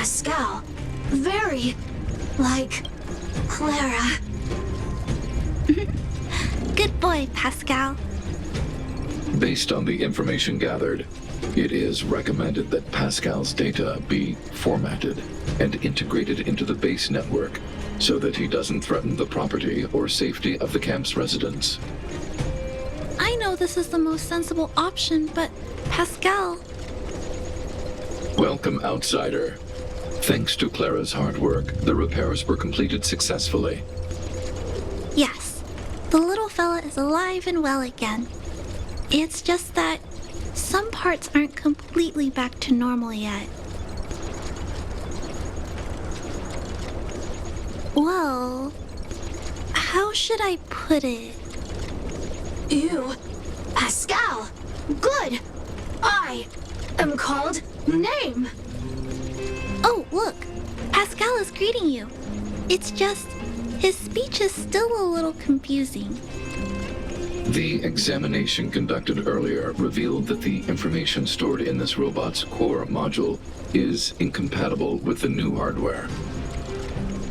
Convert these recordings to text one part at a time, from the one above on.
Pascal. Very like Clara. Good boy, Pascal. Based on the information gathered, it is recommended that Pascal's data be formatted and integrated into the base network so that he doesn't threaten the property or safety of the camp's residents. I know this is the most sensible option, but Pascal... Welcome, outsider. Thanks to Clara's hard work, the repairs were completed successfully. Yes, the little fella is alive and well again. It's just that some parts aren't completely back to normal yet. Well, how should I put it? You, Pascal. Good. I am called name. Oh, look, Pascal is greeting you. It's just, his speech is still a little confusing. The examination conducted earlier revealed that the information stored in this robot's core module is incompatible with the new hardware.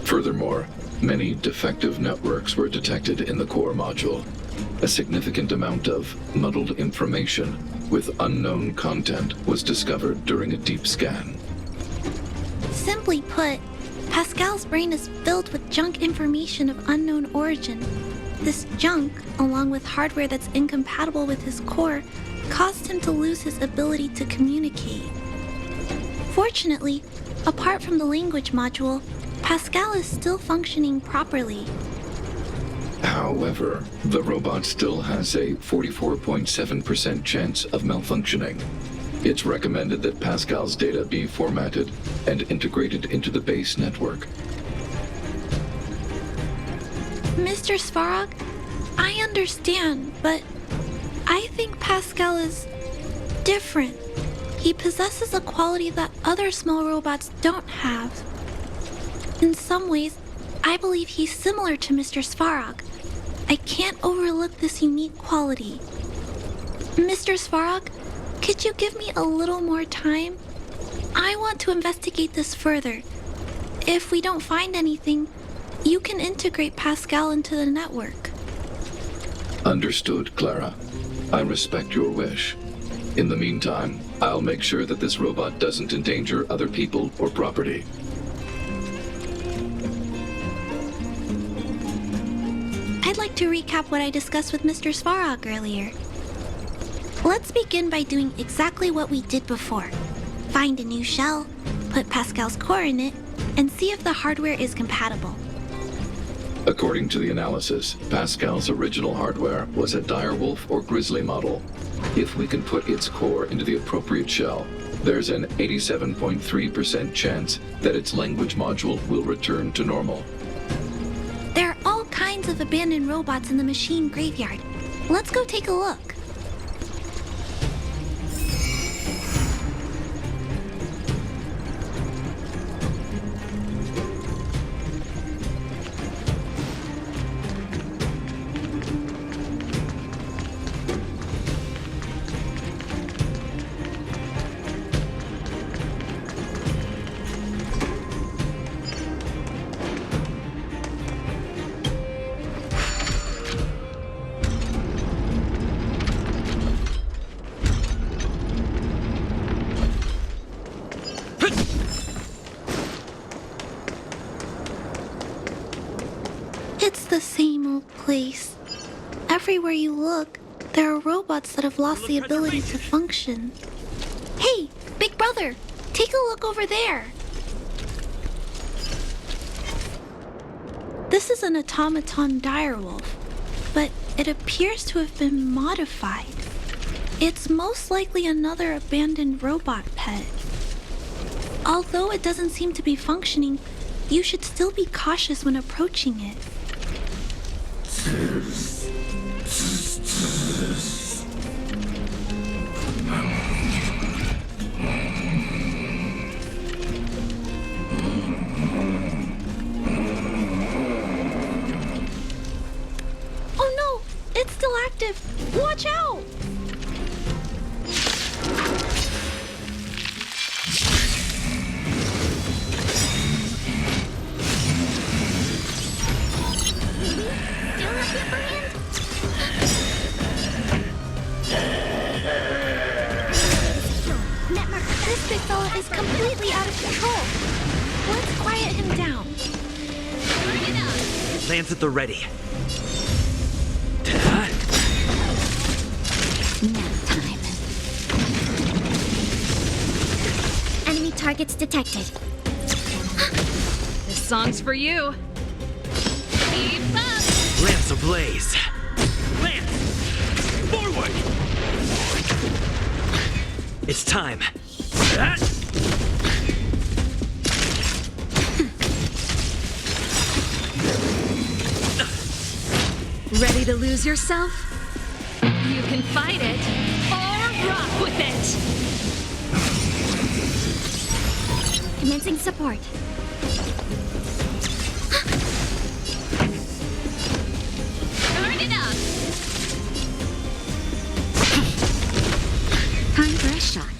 Furthermore, many defective networks were detected in the core module. A significant amount of muddled information with unknown content was discovered during a deep scan. Simply put, Pascal's brain is filled with junk information of unknown origin. This junk, along with hardware that's incompatible with his core, caused him to lose his ability to communicate. Fortunately, apart from the language module, Pascal is still functioning properly. However, the robot still has a 44.7% chance of malfunctioning. It's recommended that Pascal's data be formatted and integrated into the base network. Mr. Svarog, I understand, but I think Pascal is different. He possesses a quality that other small robots don't have. In some ways, I believe he's similar to Mr. Svarog. I can't overlook this unique quality. Mr. Svarog, could you give me a little more time? I want to investigate this further. If we don't find anything, you can integrate Pascal into the network. Understood, Clara. I respect your wish. In the meantime, I'll make sure that this robot doesn't endanger other people or property. I'd like to recap what I discussed with Mr. Svarog earlier. Let's begin by doing exactly what we did before. Find a new shell, put Pascal's core in it, and see if the hardware is compatible. According to the analysis, Pascal's original hardware was a direwolf or grizzly model. If we can put its core into the appropriate shell, there's an 87.3% chance that its language module will return to normal. There are all kinds of abandoned robots in the machine graveyard. Let's go take a look. It's the same old place. Everywhere you look, there are robots that have lost the ability to function. Hey, big brother, take a look over there. This is an automaton direwolf, but it appears to have been modified. It's most likely another abandoned robot pet. Although it doesn't seem to be functioning, you should still be cautious when approaching it. Oh no! It's still active! Watch out! Lance at the ready. Nap time. Enemy targets detected. This song's for you. Keep up! Lance ablaze. Lance! Forward! It's time. Ready to lose yourself? You can fight it, or rock with it! Commencing support. Turn it up! Time for a shot.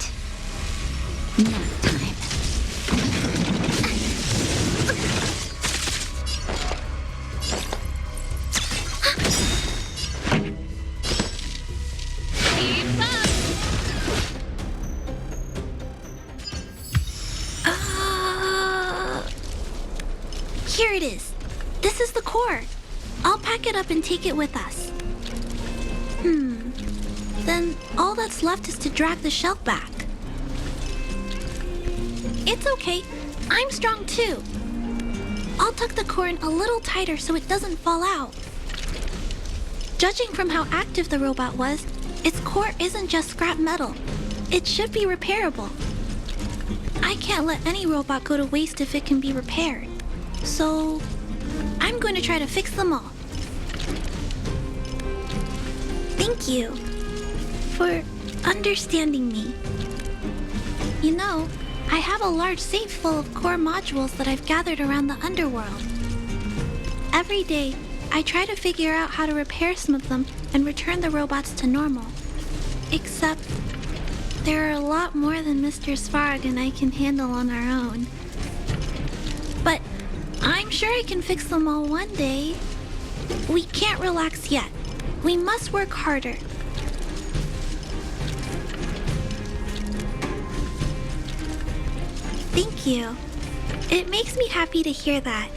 Nap time. Keep up! Here it is. This is the core. I'll pack it up and take it with us. Then all that's left is to drag the shell back. It's okay. I'm strong too. I'll tuck the core in a little tighter so it doesn't fall out. Judging from how active the robot was, its core isn't just scrap metal. It should be repairable. I can't let any robot go to waste if it can be repaired. So, I'm going to try to fix them all. Thank you for understanding me. You know, I have a large safe full of core modules that I've gathered around the Underworld. Every day, I try to figure out how to repair some of them and return the robots to normal. Except, there are a lot more than Mr. Svarog and I can handle on our own. But I'm sure I can fix them all one day. We can't relax yet. We must work harder. Thank you. It makes me happy to hear that.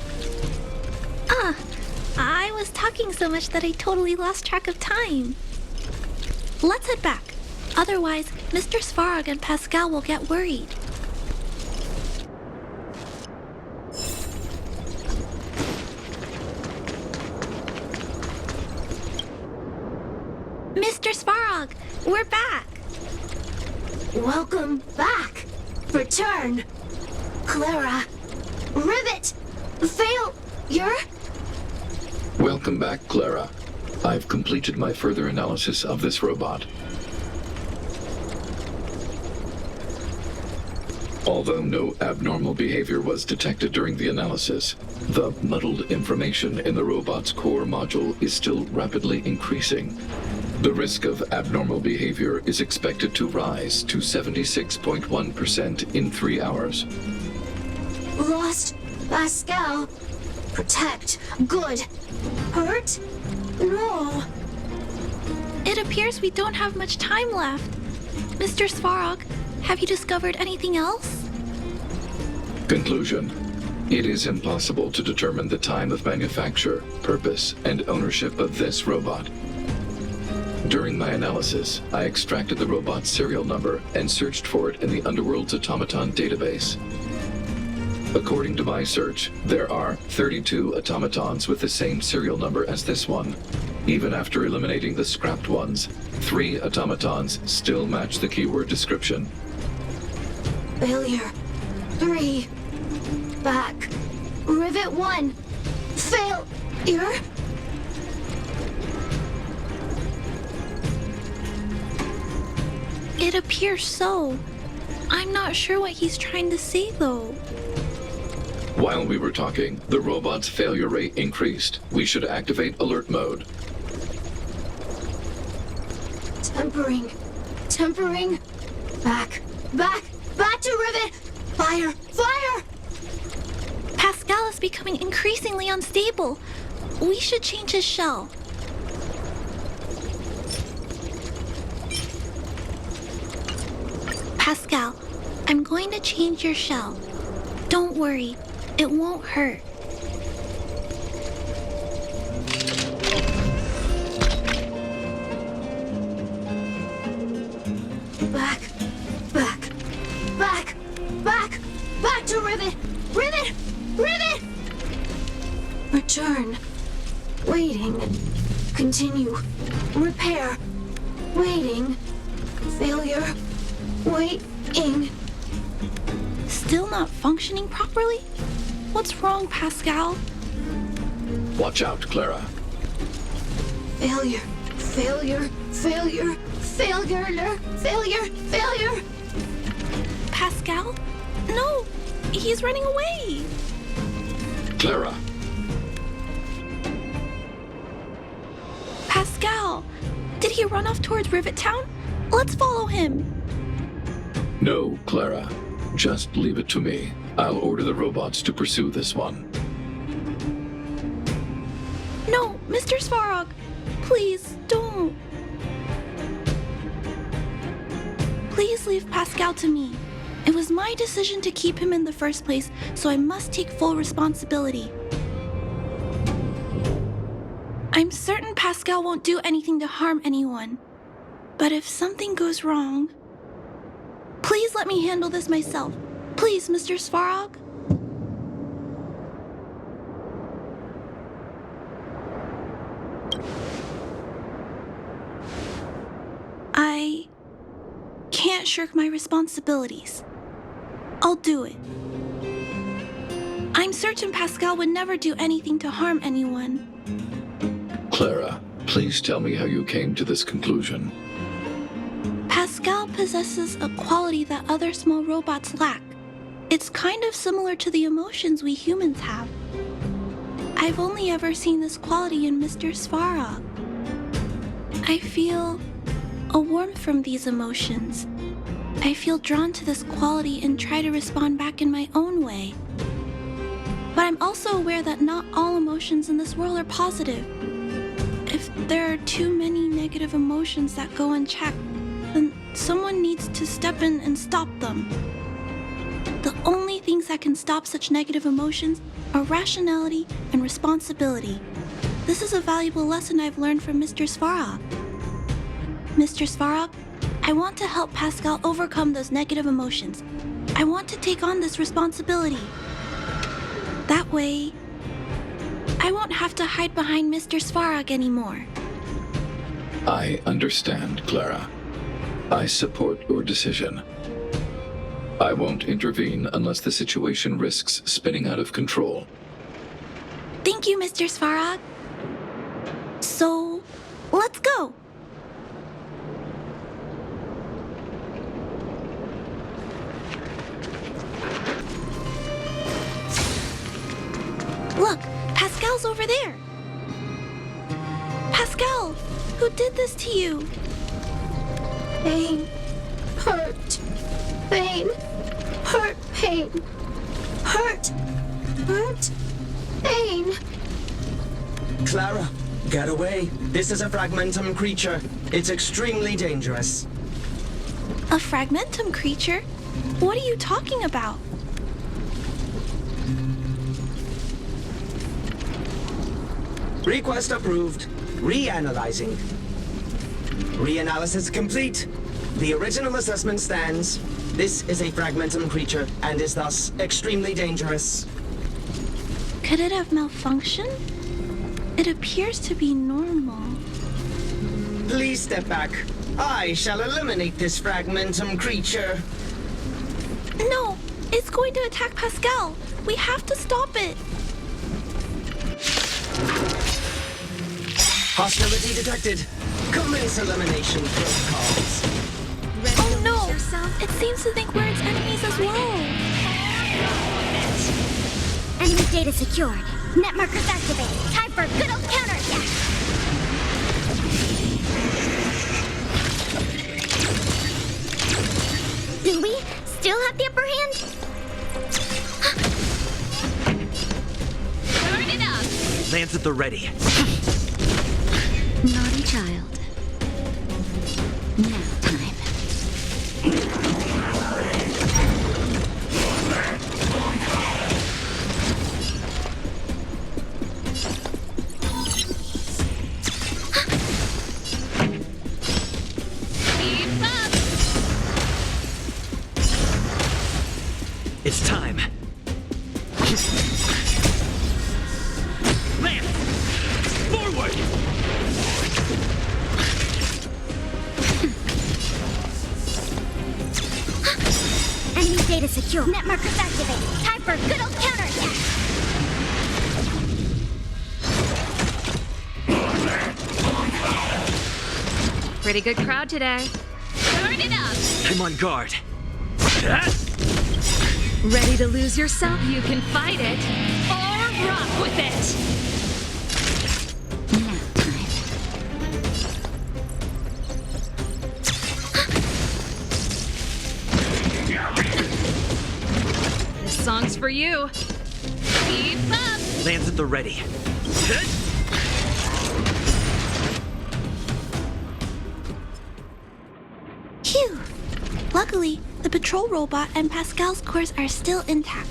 I was talking so much that I totally lost track of time. Let's head back. Otherwise, Mr. Svarog and Pascal will get worried. Mr. Svarog, we're back. Welcome back. Return. Clara. Rivet. Failure. Welcome back, Clara. I've completed my further analysis of this robot. Although no abnormal behavior was detected during the analysis, the muddled information in the robot's core module is still rapidly increasing. The risk of abnormal behavior is expected to rise to 76.1% in 3 hours. Lost. Pascal. Protect. Good. Hurt? No. It appears we don't have much time left. Mr. Svarog, have you discovered anything else? Conclusion. It is impossible to determine the time of manufacture, purpose, and ownership of this robot. During my analysis, I extracted the robot's serial number and searched for it in the Underworld's automaton database. According to my search, there are 32 automatons with the same serial number as this one. Even after eliminating the scrapped ones, 3 automatons still match the keyword description. Failure. 3. Back. Rivet 1. Failure. It appears so. I'm not sure what he's trying to say, though. While we were talking, the robot's failure rate increased. We should activate alert mode. Tempering. Tempering. Back. Back. Back to Rivet. Fire. Fire. Pascal is becoming increasingly unstable. We should change his shell. Pascal, I'm going to change your shell. Don't worry, it won't hurt. Back, back, back, back, back to Rivet! Rivet! Rivet! Return. Waiting. Continue. Repair. Waiting. Failure. Waiting. Still not functioning properly? What's wrong, Pascal? Watch out, Clara. Failure. Failure. Failure. Failure. Failure. Failure. Pascal? No! He's running away! Clara! Pascal! Did he run off towards Rivet Town? Let's follow him! No, Clara. Just leave it to me. I'll order the robots to pursue this one. No, Mr. Svarog! Please, don't! Please leave Pascal to me. It was my decision to keep him in the first place, so I must take full responsibility. I'm certain Pascal won't do anything to harm anyone. But if something goes wrong... Please let me handle this myself. Please, Mr. Svarog? I can't shirk my responsibilities. I'll do it. I'm certain Pascal would never do anything to harm anyone. Clara, please tell me how you came to this conclusion. Pascal possesses a quality that other small robots lack. It's kind of similar to the emotions we humans have. I've only ever seen this quality in Mr. Svarog. I feel a warmth from these emotions. I feel drawn to this quality and try to respond back in my own way. But I'm also aware that not all emotions in this world are positive. If there are too many negative emotions that go unchecked, then someone needs to step in and stop them. The only things that can stop such negative emotions are rationality and responsibility. This is a valuable lesson I've learned from Mr. Svarog. Mr. Svarog, I want to help Pascal overcome those negative emotions. I want to take on this responsibility. That way, I won't have to hide behind Mr. Svarog anymore. I understand, Clara. I support your decision. I won't intervene unless the situation risks spinning out of control. Thank you, Mr. Svarog. So, let's go. Look, Pascal's over there. Pascal, who did this to you? Pain. Hurt. Pain. Hurt. Pain. Hurt. Hurt. Pain. Clara, get away. This is a fragmentum creature. It's extremely dangerous. A fragmentum creature? What are you talking about? Request approved. Reanalyzing. Reanalysis complete. The original assessment stands. This is a fragmentum creature and is thus extremely dangerous. Could it have malfunctioned? It appears to be normal. Please step back. I shall eliminate this fragmentum creature. No, it's going to attack Pascal. We have to stop it. Hostility detected. Commence elimination protocols. Oh no! It seems to think we're its enemies as well. Enemy data secured. Net markers activated. Time for a good old counterattack. Do we still have the upper hand? Turn it up! Lance at the ready. Naughty child. Now time. Lance! Forward! Enemy data secure. Net markers activated. Time for a good old counterattack. Pretty good crowd today. Turn it up! I'm on guard. Ready to lose yourself? You can fight it or rock with it! Nap time. This song's for you. Keep up! Lance at the ready. Phew! Luckily, the patrol robot and Pascal's cores are still intact.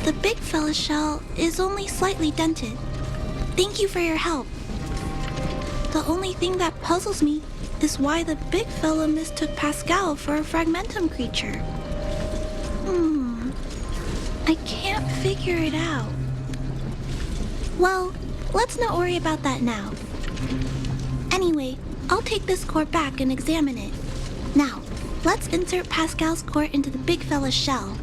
The big fella's shell is only slightly dented. Thank you for your help. The only thing that puzzles me is why the big fella mistook Pascal for a fragmentum creature. I can't figure it out. Well, let's not worry about that now. Anyway, I'll take this core back and examine it. Now, let's insert Pascal's core into the big fella's shell.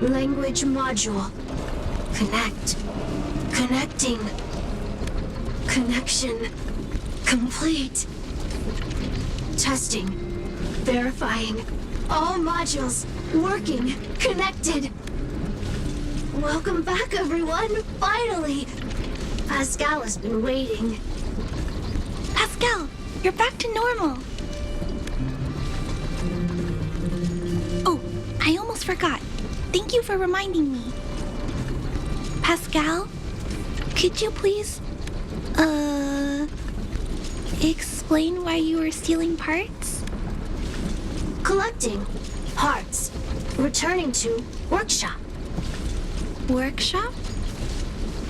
Language module. Connect. Connecting. Connection. Complete. Testing. Verifying. All modules working. Connected. Welcome back, everyone. Finally. Pascal has been waiting. Pascal, you're back to normal. Oh, I almost forgot. Thank you for reminding me. Pascal, could you please, explain why you were stealing parts? Collecting. Parts. Returning to workshop. Workshop?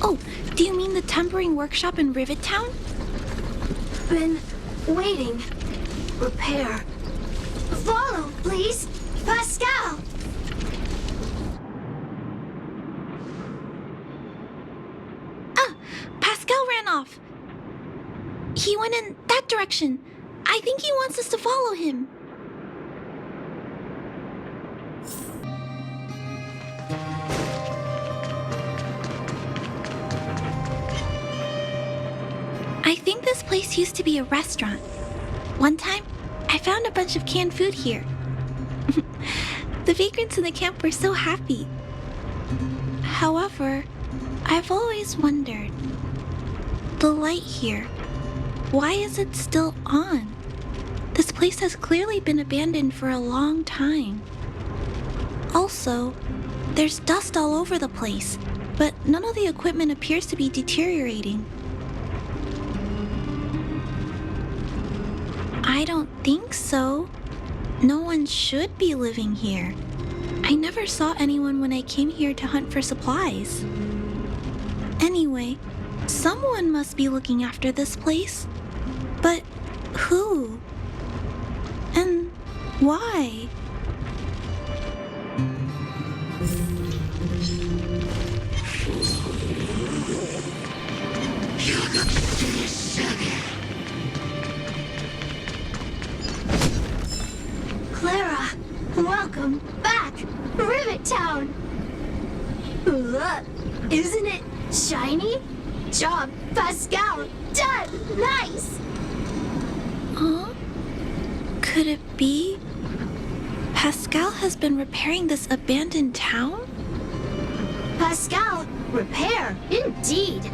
Oh, do you mean the tempering workshop in Rivet Town? Been waiting. Repair. Follow, please. Pascal! Pascal ran off. He went in that direction. I think he wants us to follow him. I think this place used to be a restaurant. One time, I found a bunch of canned food here. The vagrants in the camp were so happy. However, I've always wondered, the light here, why is it still on? This place has clearly been abandoned for a long time. Also, there's dust all over the place, but none of the equipment appears to be deteriorating. I don't think so. No one should be living here. I never saw anyone when I came here to hunt for supplies. Anyway, someone must be looking after this place. But who? And why? Clara, welcome back. Rivet Town. Look, isn't it shiny? Job, Pascal. Done. Nice. Huh? Could it be? Pascal has been repairing this abandoned town? Pascal, repair. Indeed.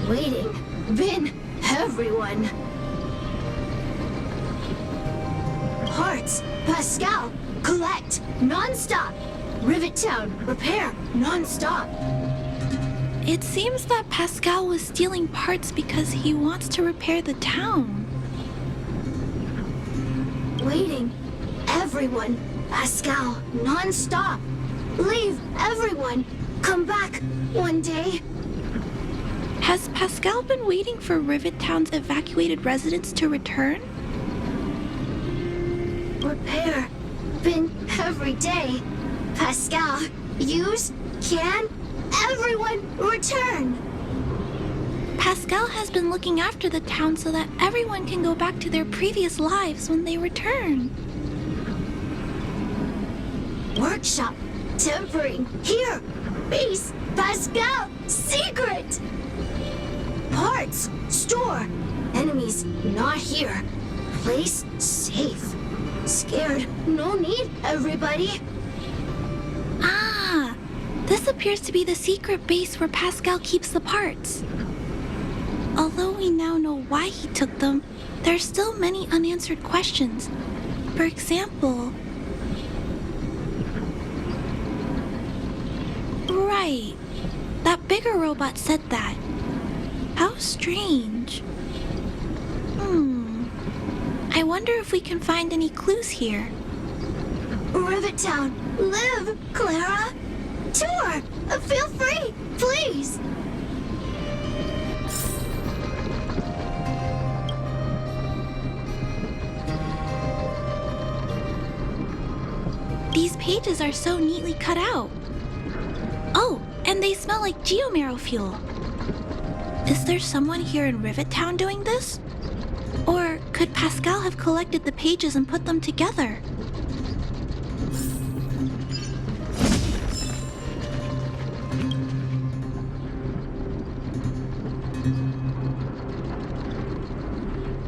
Waiting. Been everyone. Parts. Pascal, collect. Non-stop. Rivet Town, repair. Non-stop. It seems that Pascal was stealing parts because he wants to repair the town. Waiting. Everyone. Pascal, non-stop. Leave everyone. Come back one day. Has Pascal been waiting for Rivet Town's evacuated residents to return? Repair. Bin every day. Pascal, use, can, everyone return. Pascal has been looking after the town so that everyone can go back to their previous lives when they return. Workshop. Tempering. Here. Base. Pascal. Secret. Parts. Store. Enemies not here. Place safe. Scared. No need, everybody. Ah, this appears to be the secret base where Pascal keeps the parts. Although we now know why he took them, there are still many unanswered questions. For example... Right. That bigger robot said that. How strange. I wonder if we can find any clues here. Rivet Town. Live, Clara. Tour. Feel free, please. These pages are so neatly cut out. Oh, and they smell like geomarrow fuel. Is there someone here in Rivet Town doing this? Or could Pascal have collected the pages and put them together?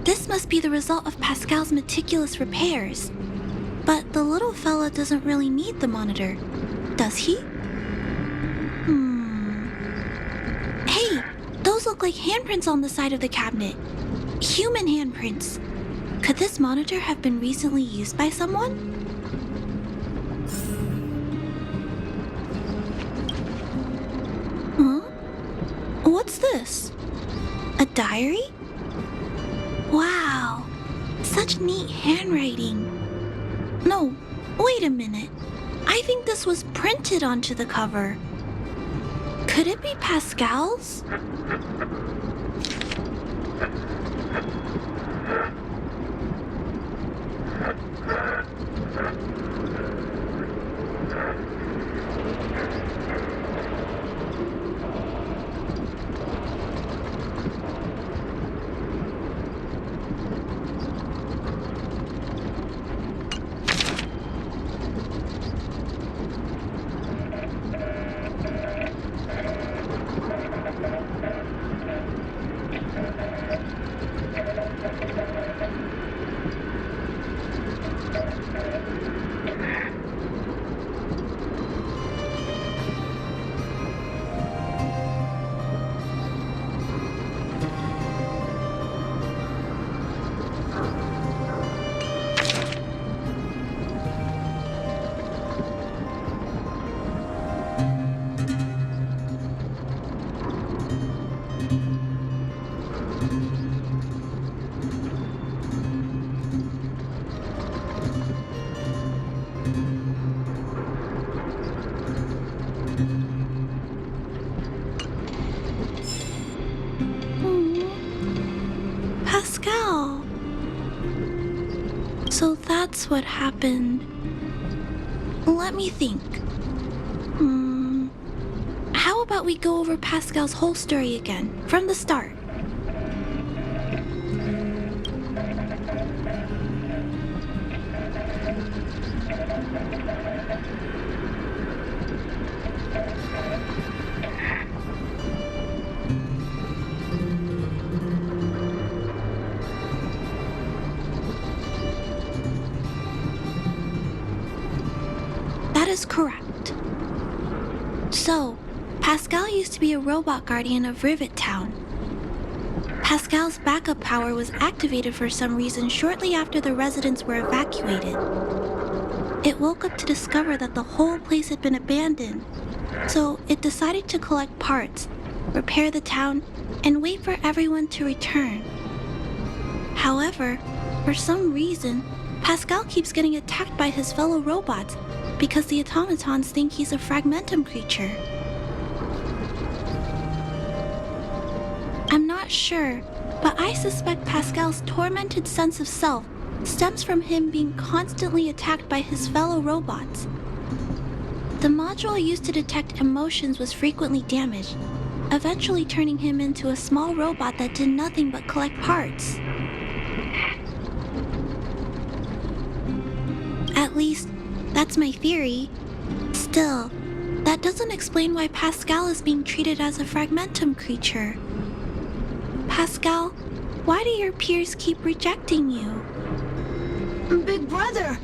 This must be the result of Pascal's meticulous repairs. But the little fella doesn't really need the monitor, does he? Hey, those look like handprints on the side of the cabinet. Human handprints. Could this monitor have been recently used by someone? Huh? What's this? A diary? Wow, such neat handwriting. No, wait a minute. I think this was printed onto the cover. Could it be Pascal's? Pascal. So that's what happened. Let me think. How about we go over Pascal's whole story again, from the start? That is correct. So, Pascal used to be a robot guardian of Rivet Town. Pascal's backup power was activated for some reason shortly after the residents were evacuated. It woke up to discover that the whole place had been abandoned, so it decided to collect parts, repair the town, and wait for everyone to return. However, for some reason, Pascal keeps getting attacked by his fellow robots because the automatons think he's a fragmentum creature. not sure, but I suspect Pascal's tormented sense of self stems from him being constantly attacked by his fellow robots. The module used to detect emotions was frequently damaged, eventually turning him into a small robot that did nothing but collect parts. At least, that's my theory. Still, that doesn't explain why Pascal is being treated as a fragmentum creature. Pascal, why do your peers keep rejecting you? Big brother,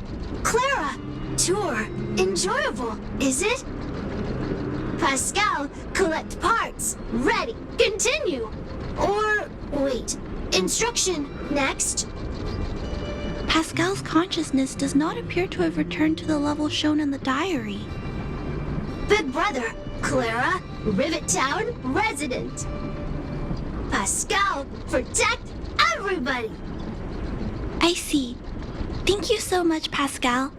Clara, tour, enjoyable, is it? Pascal, collect parts, ready, continue. Or, wait, instruction, next. Pascal's consciousness does not appear to have returned to the level shown in the diary. Big brother, Clara, Rivet Town resident. Pascal, protect everybody. I see. Thank you so much, Pascal.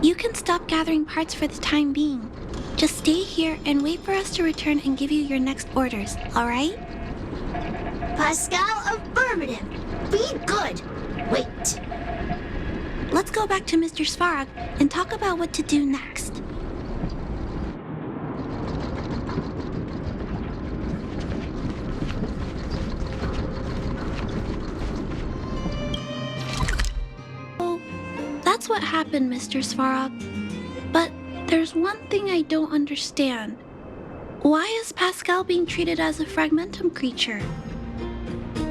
You can stop gathering parts for the time being. Just stay here and wait for us to return and give you your next orders, alright? Pascal, affirmative. Be good. Wait. Let's go back to Mr. Svarog and talk about what to do next. Oh, that's what happened, Mr. Svarog. But there's one thing I don't understand. Why is Pascal being treated as a fragmentum creature?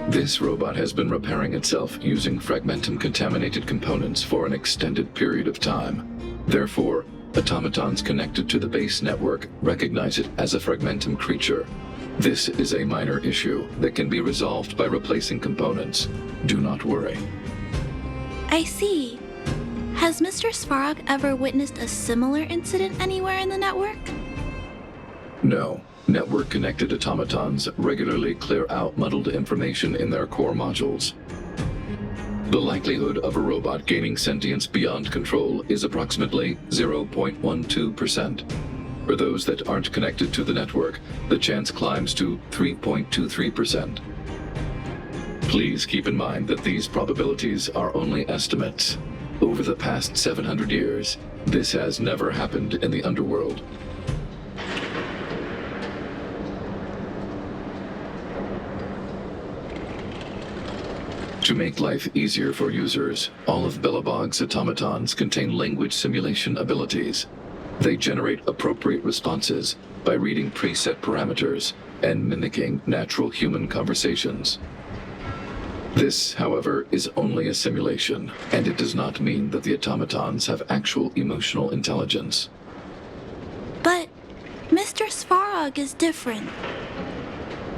This robot has been repairing itself using fragmentum-contaminated components for an extended period of time. Therefore, automatons connected to the base network recognize it as a fragmentum creature. This is a minor issue that can be resolved by replacing components. Do not worry. I see. Has Mr. Svarog ever witnessed a similar incident anywhere in the network? No. Network-connected automatons regularly clear out muddled information in their core modules. The likelihood of a robot gaining sentience beyond control is approximately 0.12%. For those that aren't connected to the network, the chance climbs to 3.23%. Please keep in mind that these probabilities are only estimates. Over the past 700 years, this has never happened in the Underworld. To make life easier for users, all of Belobog's automatons contain language simulation abilities. They generate appropriate responses by reading preset parameters and mimicking natural human conversations. This, however, is only a simulation, and it does not mean that the automatons have actual emotional intelligence. But Mr. Svarog is different.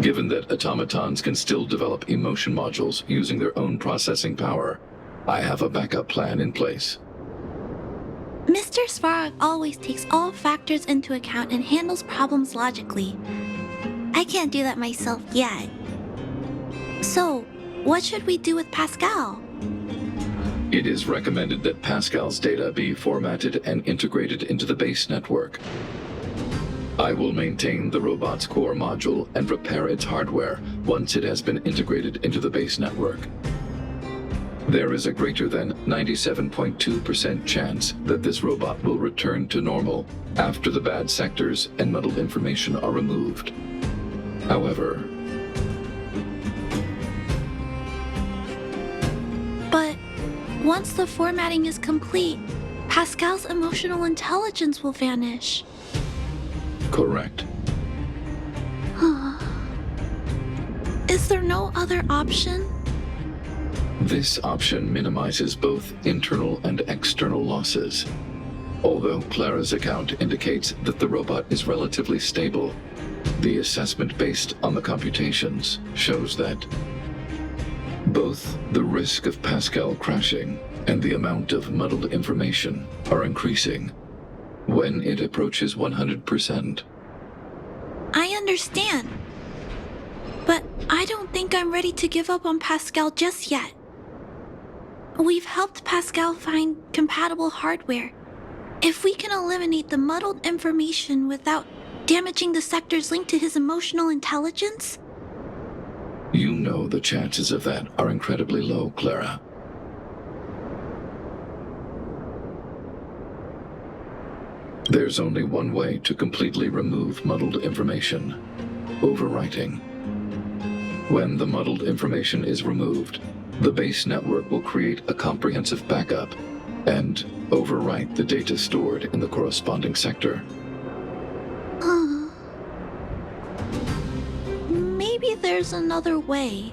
Given that automatons can still develop emotion modules using their own processing power, I have a backup plan in place. Mr. Svarog always takes all factors into account and handles problems logically. I can't do that myself yet. So, what should we do with Pascal? It is recommended that Pascal's data be formatted and integrated into the base network. I will maintain the robot's core module and repair its hardware once it has been integrated into the base network. There is a greater than 97.2% chance that this robot will return to normal after the bad sectors and muddled information are removed. However, but once the formatting is complete, Pascal's emotional intelligence will vanish. correct. Is there no other option? This option minimizes both internal and external losses. Although Clara's account indicates that the robot is relatively stable, the assessment based on the computations shows that both the risk of Pascal crashing and the amount of muddled information are increasing when it approaches 100%. I understand. But I don't think I'm ready to give up on Pascal just yet. We've helped Pascal find compatible hardware. If we can eliminate the muddled information without damaging the sectors linked to his emotional intelligence, You know the chances of that are incredibly low, Clara. There's only one way to completely remove muddled information: overwriting. When the muddled information is removed, the base network will create a comprehensive backup and overwrite the data stored in the corresponding sector. Maybe there's another way.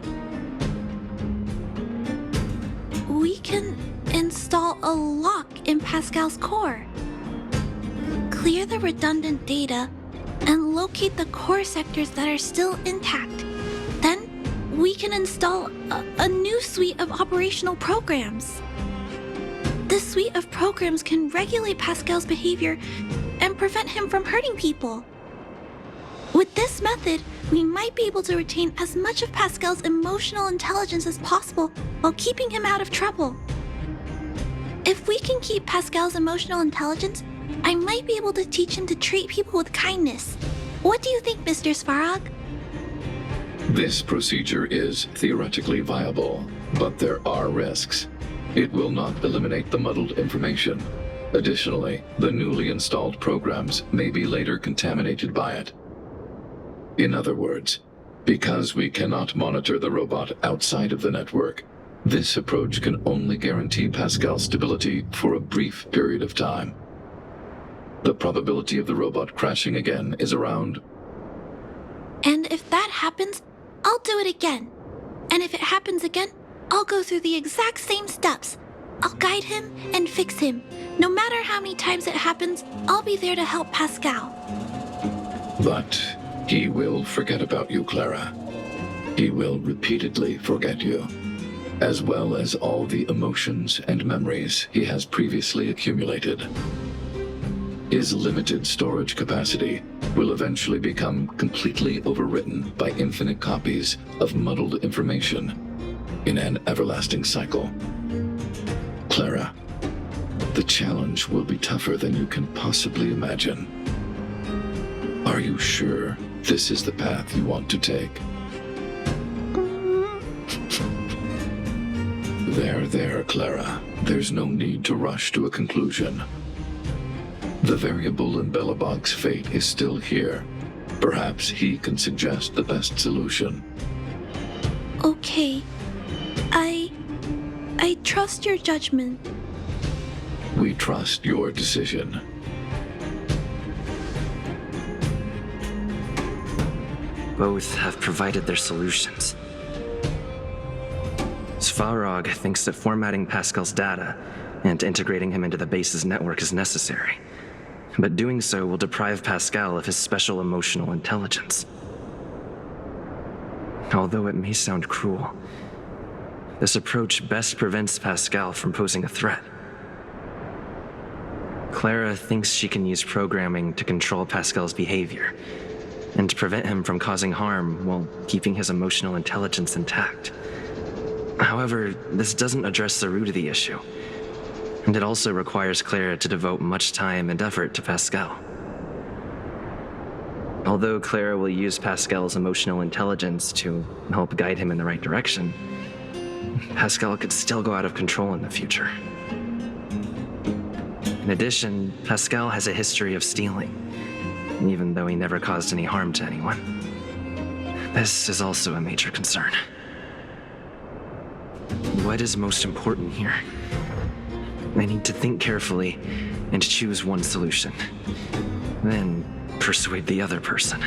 We can install a lock in Pascal's core. Clear the redundant data and locate the core sectors that are still intact. Then we can install a new suite of operational programs. This suite of programs can regulate Pascal's behavior and prevent him from hurting people. With this method, we might be able to retain as much of Pascal's emotional intelligence as possible while keeping him out of trouble. If we can keep Pascal's emotional intelligence, I might be able to teach him to treat people with kindness. What do you think, Mr. Svarog? This procedure is theoretically viable, but there are risks. It will not eliminate the muddled information. Additionally, the newly installed programs may be later contaminated by it. In other words, because we cannot monitor the robot outside of the network, this approach can only guarantee Pascal's stability for a brief period of time. The probability of the robot crashing again is around... And if that happens, I'll do it again. And if it happens again, I'll go through the exact same steps. I'll guide him and fix him. No matter how many times it happens, I'll be there to help Pascal. But he will forget about you, Clara. He will repeatedly forget you, as well as all the emotions and memories he has previously accumulated. His limited storage capacity will eventually become completely overwritten by infinite copies of muddled information in an everlasting cycle. Clara, the challenge will be tougher than you can possibly imagine. Are you sure this is the path you want to take? There, Clara. There's no need to rush to a conclusion. The variable in Belobog's fate is still here. Perhaps he can suggest the best solution. Okay. I trust your judgment. We trust your decision. Both have provided their solutions. Svarog thinks that formatting Pascal's data and integrating him into the base's network is necessary, but doing so will deprive Pascal of his special emotional intelligence. Although it may sound cruel, this approach best prevents Pascal from posing a threat. Clara thinks she can use programming to control Pascal's behavior and prevent him from causing harm while keeping his emotional intelligence intact. However, this doesn't address the root of the issue, and it also requires Clara to devote much time and effort to Pascal. Although Clara will use Pascal's emotional intelligence to help guide him in the right direction, Pascal could still go out of control in the future. In addition, Pascal has a history of stealing, even though he never caused any harm to anyone. This is also a major concern. What is most important here? I need to think carefully and choose one solution, then persuade the other person.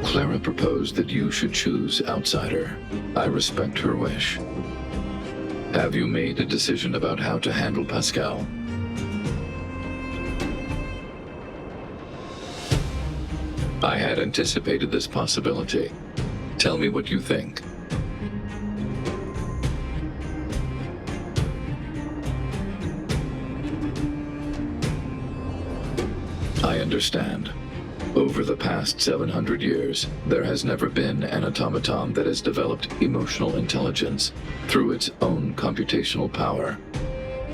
Clara proposed that you should choose outsider. I respect her wish. Have you made a decision about how to handle Pascal? I had anticipated this possibility. Tell me what you think. I understand. Over the past 700 years, there has never been an automaton that has developed emotional intelligence through its own computational power.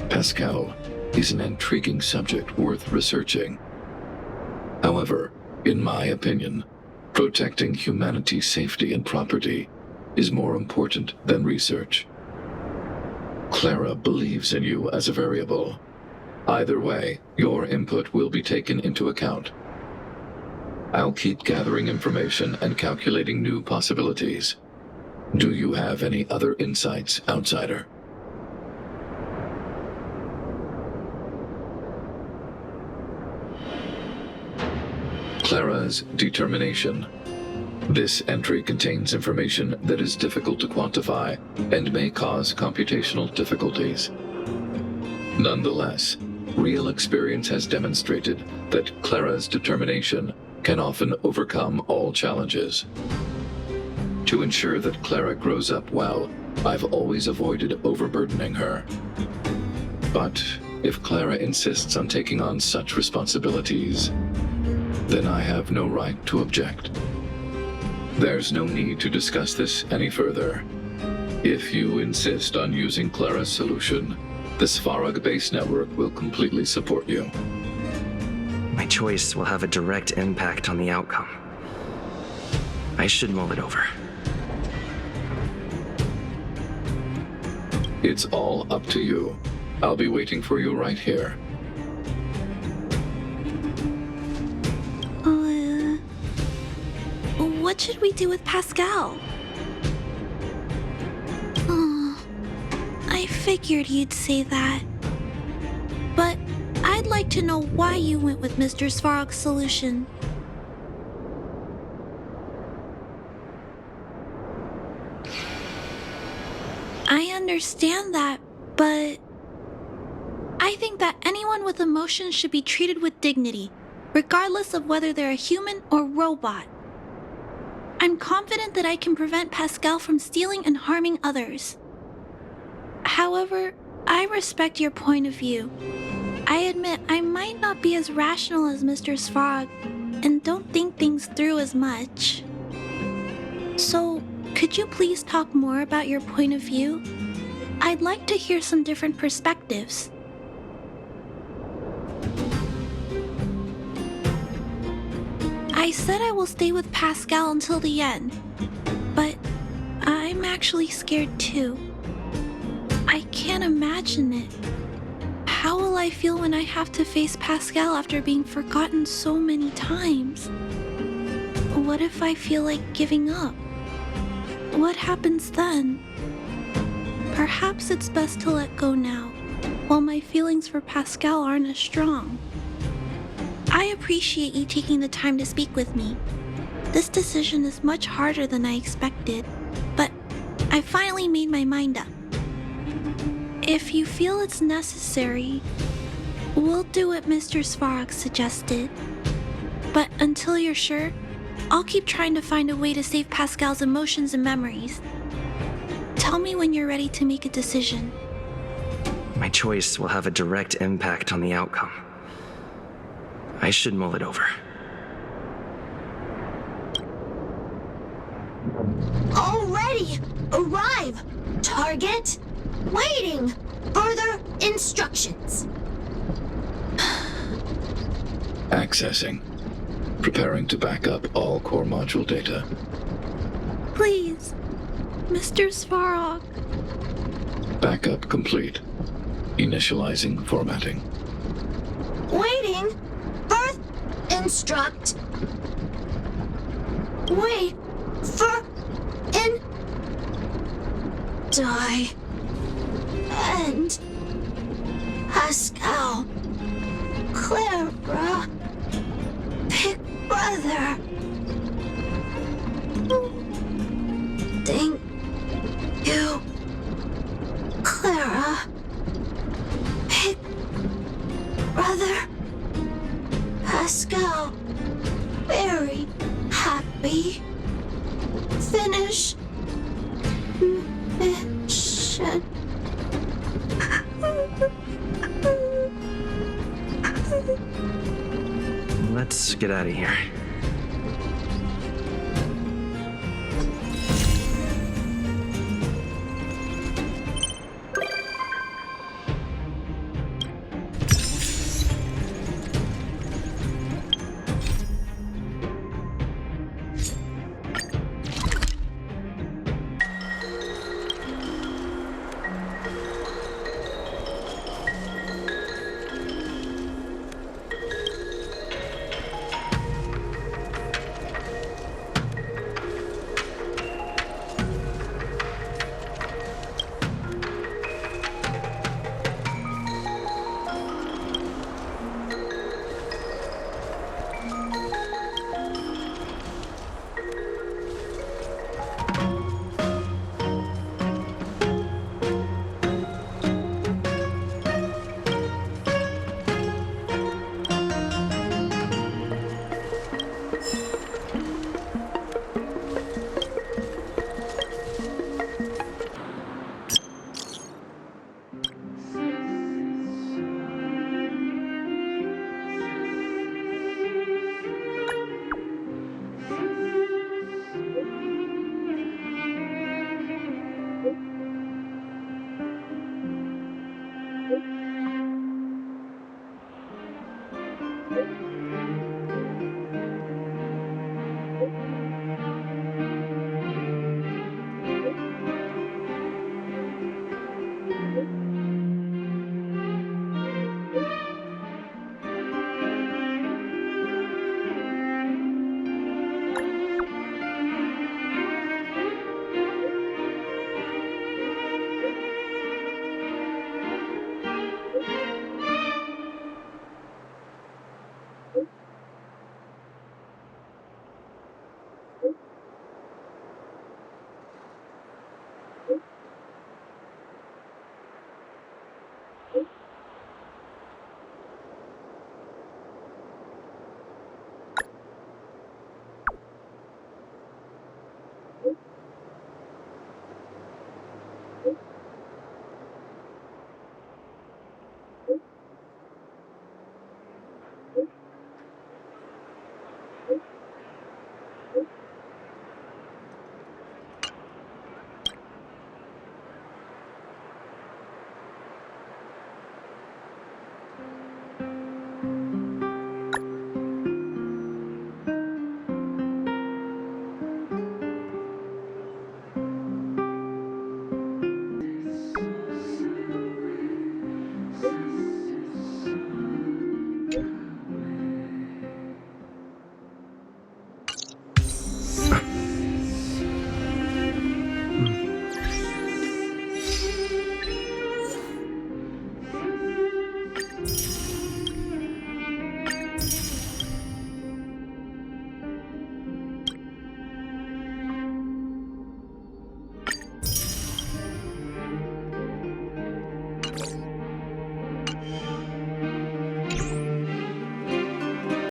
Pascal is an intriguing subject worth researching. However, in my opinion, Protecting humanity's safety and property is more important than research. Clara believes in you as a variable. Either way, your input will be taken into account. I'll keep gathering information and calculating new possibilities. Do you have any other insights, Outsider? Clara's determination. This entry contains information that is difficult to quantify and may cause computational difficulties. Nonetheless, real experience has demonstrated that Clara's determination can often overcome all challenges. To ensure that Clara grows up well, I've always avoided overburdening her. But if Clara insists on taking on such responsibilities, then I have no right to object. There's no need to discuss this any further. If you insist on using Clara's solution, the Svarog base network will completely support you. My choice will have a direct impact on the outcome. I should mull it over. It's all up to you. I'll be waiting for you right here. What should we do with Pascal? Oh, I figured you'd say that. But I'd like to know why you went with Mr. Svarog's solution. I understand that, but I think that anyone with emotions should be treated with dignity, regardless of whether they're a human or robot. I'm confident that I can prevent Pascal from stealing and harming others. However, I respect your point of view. I admit I might not be as rational as Mr. Svarog and don't think things through as much. So, could you please talk more about your point of view? I'd like to hear some different perspectives. I said I will stay with Pascal until the end, but I'm actually scared too. I can't imagine it. How will I feel when I have to face Pascal after being forgotten so many times? What if I feel like giving up? What happens then? Perhaps it's best to let go now, while my feelings for Pascal aren't as strong. I appreciate you taking the time to speak with me. This decision is much harder than I expected, but I finally made my mind up. If you feel it's necessary, we'll do what Mr. Svarog suggested. But until you're sure, I'll keep trying to find a way to save Pascal's emotions and memories. Tell me when you're ready to make a decision. My choice will have a direct impact on the outcome. I should mull it over. Already! Arrive! Target! Waiting! Further instructions. Accessing. Preparing to back up all core module data. Please, Mr. Svarog. Backup complete. Initializing formatting. Waiting! Birth instruct. Wait for in die and Pascal, Clara, Big Brother. Thank you, Clara, Big Brother, Pascal. Very happy. Finish mission. Let's get out of here.